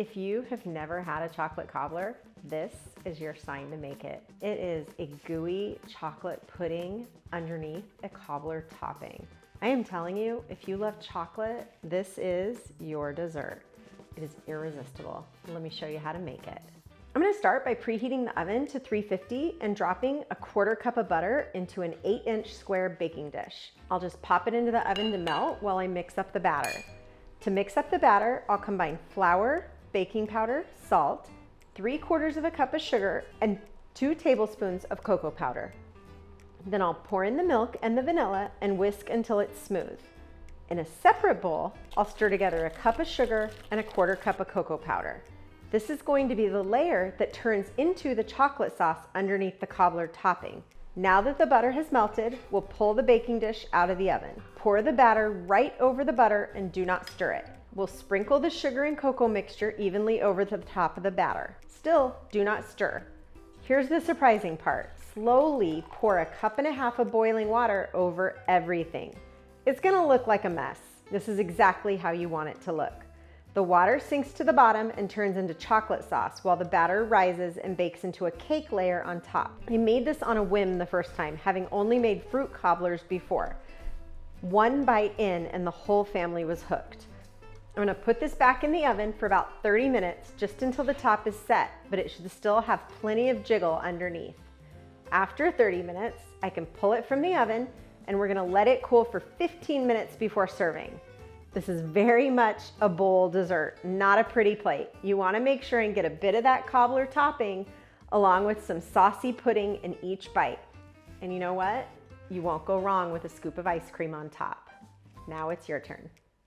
If you have never had a chocolate cobbler, this is your sign to make it. It is a gooey chocolate pudding underneath a cobbler topping. I am telling you, if you love chocolate, this is your dessert. It is irresistible. Let me show you how to make it. I'm gonna start by preheating the oven to 350 and dropping a 1/4 cup of butter into an 8-inch square baking dish. I'll just pop it into the oven to melt while I mix up the batter. To mix up the batter, I'll combine flour, baking powder, salt, 3/4 cup of sugar, and 2 tablespoons of cocoa powder. Then I'll pour in the milk and the vanilla and whisk until it's smooth. In a separate bowl, I'll stir together a cup of sugar and a 1/4 cup of cocoa powder. This is going to be the layer that turns into the chocolate sauce underneath the cobbler topping. Now that the butter has melted, we'll pull the baking dish out of the oven. Pour the batter right over the butter and do not stir it. We'll sprinkle the sugar and cocoa mixture evenly over the top of the batter. Still, do not stir. Here's the surprising part. Slowly pour a 1.5 cups of boiling water over everything. It's gonna look like a mess. This is exactly how you want it to look. The water sinks to the bottom and turns into chocolate sauce while the batter rises and bakes into a cake layer on top. I made this on a whim the first time, having only made fruit cobblers before. One bite in and the whole family was hooked. I'm gonna put this back in the oven for about 30 minutes, just until the top is set, but it should still have plenty of jiggle underneath. After 30 minutes, I can pull it from the oven and we're gonna let it cool for 15 minutes before serving. This is very much a bowl dessert, not a pretty plate. You wanna make sure and get a bit of that cobbler topping along with some saucy pudding in each bite. And you know what? You won't go wrong with a scoop of ice cream on top. Now it's your turn.